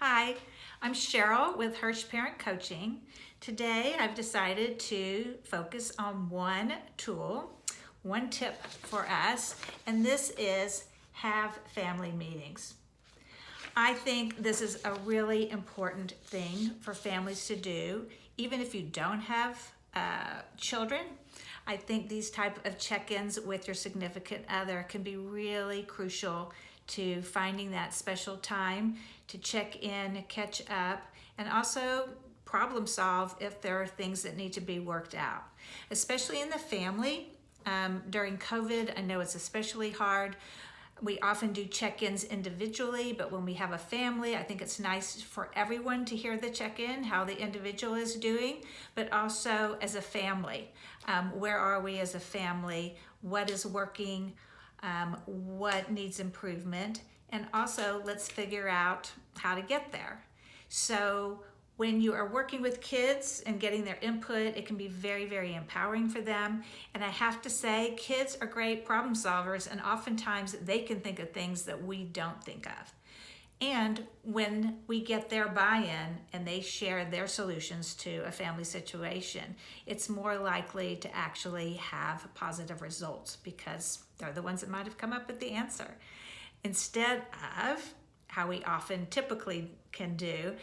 Hi, I'm Cheryl with Hirsch Parent Coaching. Today I've decided to focus on one tool, one tip for us, and this is have family meetings. I think this is a really important thing for families to do, even if you don't have children. I think these type of check-ins with your significant other can be really crucial to finding that special time to check in, catch up, and also problem solve if there are things that need to be worked out, especially in the family. During COVID, I know it's especially hard. We often do check-ins individually, but when we have a family, I think it's nice for everyone to hear the check-in, how the individual is doing, but also as a family. Where are we as a family? What is working? What needs improvement? And also, let's figure out how to get there. So when you are working with kids and getting their input, it can be very, very empowering for them. And I have to say, kids are great problem solvers, and oftentimes they can think of things that we don't think of. And when we get their buy-in and they share their solutions to a family situation, it's more likely to actually have positive results because they're the ones that might have come up with the answer. Instead of how we often typically can do,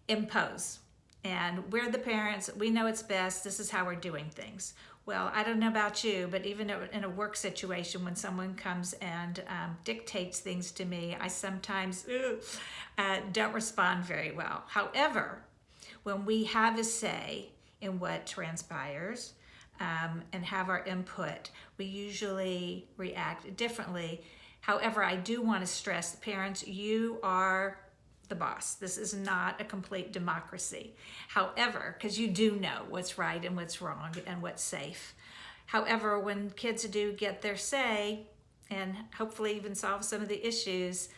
impose. And we're the parents, we know it's best, this is how we're doing things. Well, I don't know about you, but even in a work situation, when someone comes and dictates things to me, I sometimes don't respond very well. However, when we have a say in what transpires and have our input, we usually react differently. However, I do want to stress, parents, you are the boss. This is not a complete democracy. However, because you do know what's right and what's wrong and what's safe. However, when kids do get their say and hopefully even solve some of the issues,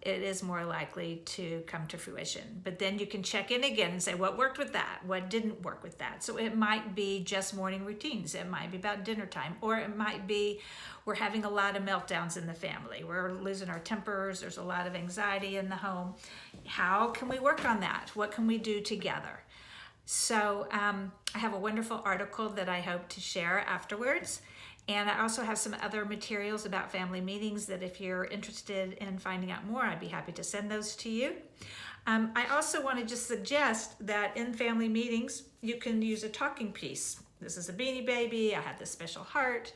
it is more likely to come to fruition. But then you can check in again and say, what worked with that? What didn't work with that? So it might be just morning routines. It might be about dinner time, or it might be we're having a lot of meltdowns in the family. We're losing our tempers. There's a lot of anxiety in the home. How can we work on that? What can we do together? So I have a wonderful article that I hope to share afterwards. And I also have some other materials about family meetings that if you're interested in finding out more, I'd be happy to send those to you. I also want to just suggest that in family meetings, you can use a talking piece. This is a Beanie Baby. I have this special heart.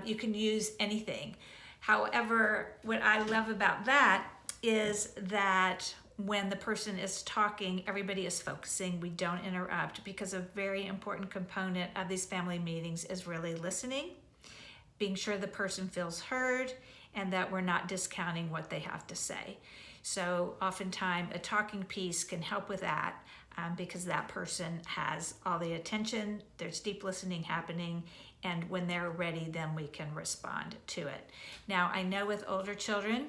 You can use anything. However, what I love about that is that when the person is talking, everybody is focusing. We don't interrupt, because a very important component of these family meetings is really listening, being sure the person feels heard, and that we're not discounting what they have to say. So oftentimes a talking piece can help with that because that person has all the attention, there's deep listening happening, and when they're ready, then we can respond to it. Now, I know with older children,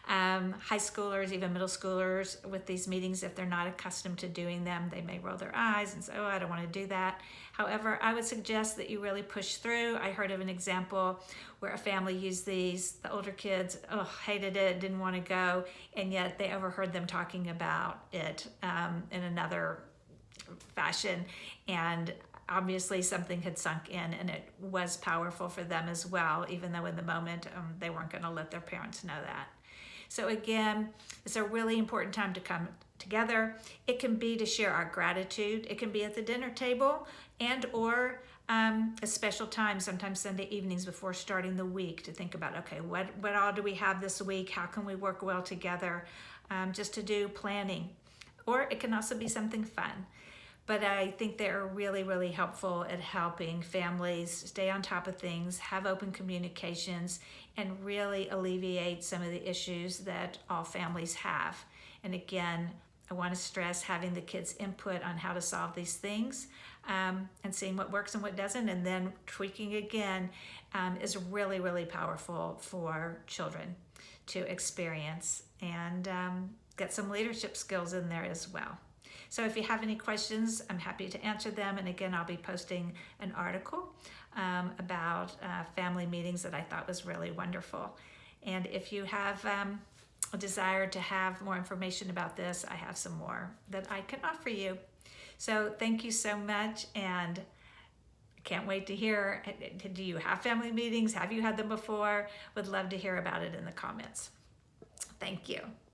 high schoolers, even middle schoolers, with these meetings, if they're not accustomed to doing them, they may roll their eyes and say, oh, I don't want to do that. However, I would suggest that you really push through. I heard of an example where a family used these, the older kids, hated it, didn't want to go, and yet they overheard them talking about it in another fashion, and obviously something had sunk in, and it was powerful for them as well, even though in the moment they weren't going to let their parents know that. So again, it's a really important time to come together. It can be to share our gratitude. It can be at the dinner table and or a special time, sometimes Sunday evenings before starting the week, to think about, okay, what all do we have this week? How can we work well together? Just to do planning. Or it can also be something fun. But I think they're really, really helpful at helping families stay on top of things, have open communications, and really alleviate some of the issues that all families have. And again, I want to stress having the kids' input on how to solve these things and seeing what works and what doesn't, and then tweaking again is really, really powerful for children to experience and get some leadership skills in there as well. So if you have any questions, I'm happy to answer them. And again, I'll be posting an article about family meetings that I thought was really wonderful. And if you have a desire to have more information about this, I have some more that I can offer you. So thank you so much, and can't wait to hear, do you have family meetings? Have you had them before? Would love to hear about it in the comments. Thank you.